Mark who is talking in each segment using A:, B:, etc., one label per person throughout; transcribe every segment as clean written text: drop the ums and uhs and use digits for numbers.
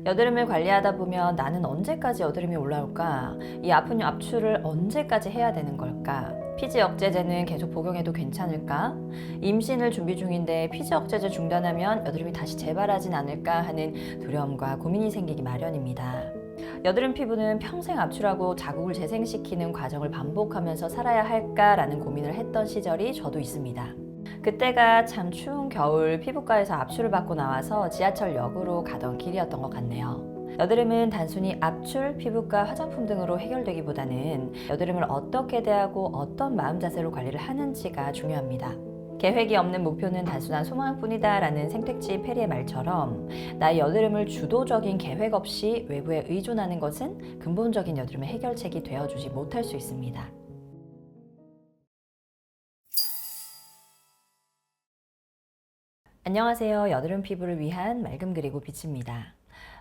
A: 여드름을 관리하다 보면 나는 언제까지 여드름이 올라올까? 이 아픈 압출을 언제까지 해야 되는 걸까? 피지 억제제는 계속 복용해도 괜찮을까? 임신을 준비 중인데 피지 억제제 중단하면 여드름이 다시 재발하진 않을까 하는 두려움과 고민이 생기기 마련입니다. 여드름 피부는 평생 압출하고 자국을 재생시키는 과정을 반복하면서 살아야 할까라는 고민을 했던 시절이 저도 있습니다. 그때가 참 추운 겨울 피부과에서 압출을 받고 나와서 지하철역으로 가던 길이었던 것 같네요. 여드름은 단순히 압출, 피부과, 화장품 등으로 해결되기보다는 여드름을 어떻게 대하고 어떤 마음 자세로 관리를 하는지가 중요합니다. 계획이 없는 목표는 단순한 소망뿐이다 라는 생택지 페리의 말처럼 나의 여드름을 주도적인 계획 없이 외부에 의존하는 것은 근본적인 여드름의 해결책이 되어주지 못할 수 있습니다. 안녕하세요. 여드름 피부를 위한 맑음 그리고 빛입니다.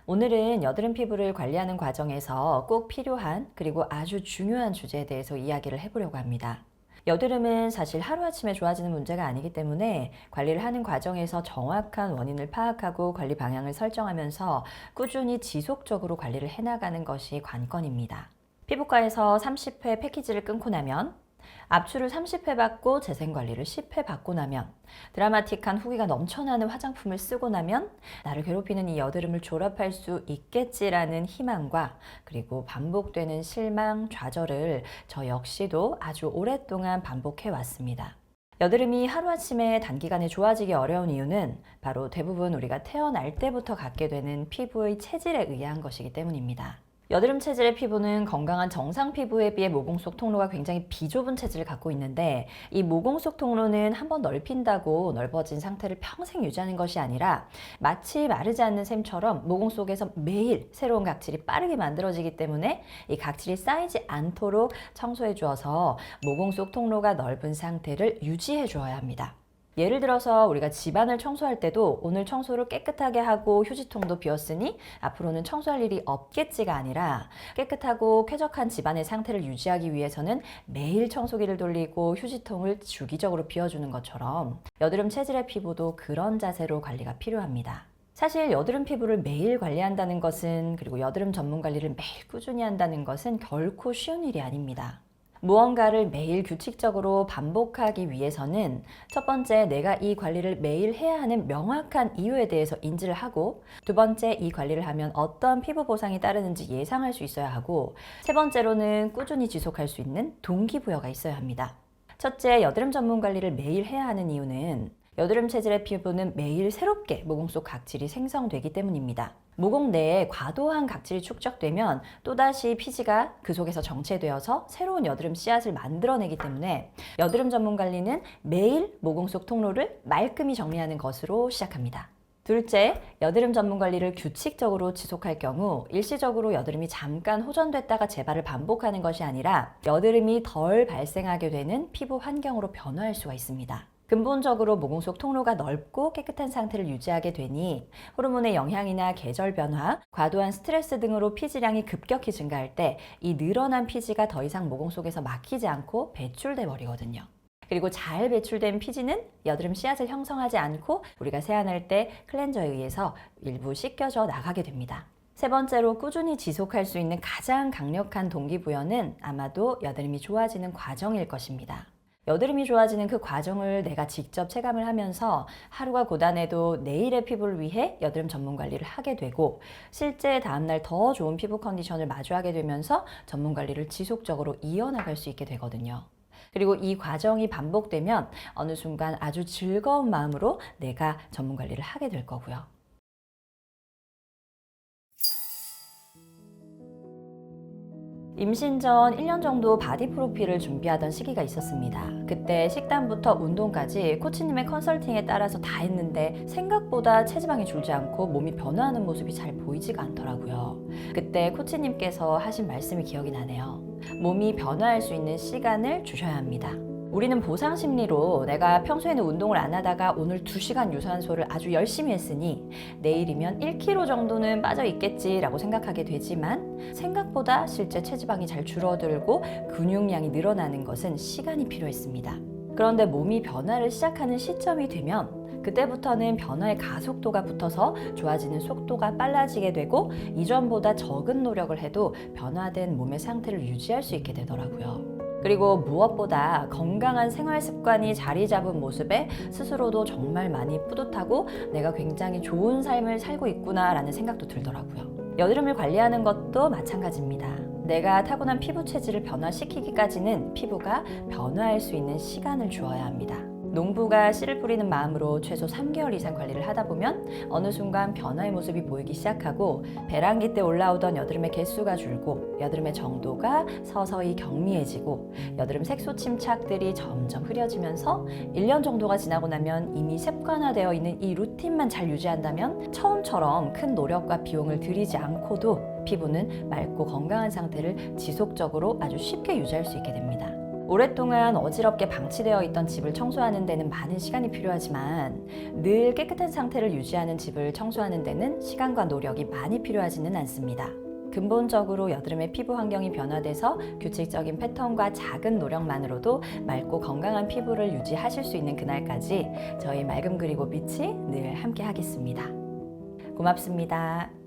A: 오늘은 여드름 피부를 관리하는 과정에서 꼭 필요한 그리고 아주 중요한 주제에 대해서 이야기를 해보려고 합니다. 여드름은 사실 하루아침에 좋아지는 문제가 아니기 때문에 관리를 하는 과정에서 정확한 원인을 파악하고 관리 방향을 설정하면서 꾸준히 지속적으로 관리를 해나가는 것이 관건입니다. 피부과에서 30회 패키지를 끊고 나면, 압출을 30회 받고 재생관리를 10회 받고 나면, 드라마틱한 후기가 넘쳐나는 화장품을 쓰고 나면 나를 괴롭히는 이 여드름을 졸업할 수 있겠지라는 희망과 그리고 반복되는 실망, 좌절을 저 역시도 아주 오랫동안 반복해 왔습니다. 여드름이 하루아침에 단기간에 좋아지기 어려운 이유는 바로 대부분 우리가 태어날 때부터 갖게 되는 피부의 체질에 의한 것이기 때문입니다. 여드름 체질의 피부는 건강한 정상 피부에 비해 모공 속 통로가 굉장히 비좁은 체질을 갖고 있는데, 이 모공 속 통로는 한번 넓힌다고 넓어진 상태를 평생 유지하는 것이 아니라 마치 마르지 않는 샘처럼 모공 속에서 매일 새로운 각질이 빠르게 만들어지기 때문에 이 각질이 쌓이지 않도록 청소해 주어서 모공 속 통로가 넓은 상태를 유지해 주어야 합니다. 예를 들어서 우리가 집안을 청소할 때도 오늘 청소를 깨끗하게 하고 휴지통도 비웠으니 앞으로는 청소할 일이 없겠지가 아니라, 깨끗하고 쾌적한 집안의 상태를 유지하기 위해서는 매일 청소기를 돌리고 휴지통을 주기적으로 비워주는 것처럼 여드름 체질의 피부도 그런 자세로 관리가 필요합니다. 사실 여드름 피부를 매일 관리한다는 것은, 그리고 여드름 전문 관리를 매일 꾸준히 한다는 것은 결코 쉬운 일이 아닙니다. 무언가를 매일 규칙적으로 반복하기 위해서는 첫 번째, 내가 이 관리를 매일 해야 하는 명확한 이유에 대해서 인지를 하고, 두 번째, 이 관리를 하면 어떤 피부 보상이 따르는지 예상할 수 있어야 하고, 세 번째로는 꾸준히 지속할 수 있는 동기부여가 있어야 합니다. 첫째, 여드름 전문 관리를 매일 해야 하는 이유는 여드름 체질의 피부는 매일 새롭게 모공 속 각질이 생성되기 때문입니다. 모공 내에 과도한 각질이 축적되면 또다시 피지가 그 속에서 정체되어서 새로운 여드름 씨앗을 만들어내기 때문에 여드름 전문 관리는 매일 모공 속 통로를 말끔히 정리하는 것으로 시작합니다. 둘째, 여드름 전문 관리를 규칙적으로 지속할 경우 일시적으로 여드름이 잠깐 호전됐다가 재발을 반복하는 것이 아니라 여드름이 덜 발생하게 되는 피부 환경으로 변화할 수가 있습니다. 근본적으로 모공 속 통로가 넓고 깨끗한 상태를 유지하게 되니 호르몬의 영향이나 계절 변화, 과도한 스트레스 등으로 피지량이 급격히 증가할 때 이 늘어난 피지가 더 이상 모공 속에서 막히지 않고 배출돼 버리거든요. 그리고 잘 배출된 피지는 여드름 씨앗을 형성하지 않고 우리가 세안할 때 클렌저에 의해서 일부 씻겨져 나가게 됩니다. 세 번째로 꾸준히 지속할 수 있는 가장 강력한 동기부여는 아마도 여드름이 좋아지는 과정일 것입니다. 여드름이 좋아지는 그 과정을 내가 직접 체감을 하면서 하루가 고단해도 내일의 피부를 위해 여드름 전문 관리를 하게 되고, 실제 다음날 더 좋은 피부 컨디션을 마주하게 되면서 전문 관리를 지속적으로 이어나갈 수 있게 되거든요. 그리고 이 과정이 반복되면 어느 순간 아주 즐거운 마음으로 내가 전문 관리를 하게 될 거고요. 임신 전 1년 정도 바디 프로필을 준비하던 시기가 있었습니다. 그때 식단부터 운동까지 코치님의 컨설팅에 따라서 다 했는데 생각보다 체지방이 줄지 않고 몸이 변화하는 모습이 잘 보이지가 않더라고요. 그때 코치님께서 하신 말씀이 기억이 나네요. 몸이 변화할 수 있는 시간을 주셔야 합니다. 우리는 보상 심리로 내가 평소에는 운동을 안 하다가 오늘 2시간 유산소를 아주 열심히 했으니 내일이면 1kg 정도는 빠져 있겠지라고 생각하게 되지만, 생각보다 실제 체지방이 잘 줄어들고 근육량이 늘어나는 것은 시간이 필요했습니다. 그런데 몸이 변화를 시작하는 시점이 되면 그때부터는 변화의 가속도가 붙어서 좋아지는 속도가 빨라지게 되고 이전보다 적은 노력을 해도 변화된 몸의 상태를 유지할 수 있게 되더라고요. 그리고 무엇보다 건강한 생활 습관이 자리 잡은 모습에 스스로도 정말 많이 뿌듯하고 내가 굉장히 좋은 삶을 살고 있구나라는 생각도 들더라고요. 여드름을 관리하는 것도 마찬가지입니다. 내가 타고난 피부 체질을 변화시키기까지는 피부가 변화할 수 있는 시간을 주어야 합니다. 농부가 씨를 뿌리는 마음으로 최소 3개월 이상 관리를 하다 보면 어느 순간 변화의 모습이 보이기 시작하고 배란기 때 올라오던 여드름의 개수가 줄고 여드름의 정도가 서서히 경미해지고 여드름 색소 침착들이 점점 흐려지면서 1년 정도가 지나고 나면 이미 습관화되어 있는 이 루틴만 잘 유지한다면 처음처럼 큰 노력과 비용을 들이지 않고도 피부는 맑고 건강한 상태를 지속적으로 아주 쉽게 유지할 수 있게 됩니다. 오랫동안 어지럽게 방치되어 있던 집을 청소하는 데는 많은 시간이 필요하지만 늘 깨끗한 상태를 유지하는 집을 청소하는 데는 시간과 노력이 많이 필요하지는 않습니다. 근본적으로 여드름의 피부 환경이 변화돼서 규칙적인 패턴과 작은 노력만으로도 맑고 건강한 피부를 유지하실 수 있는 그날까지 저희 맑음 그리고 빛이 늘 함께 하겠습니다. 고맙습니다.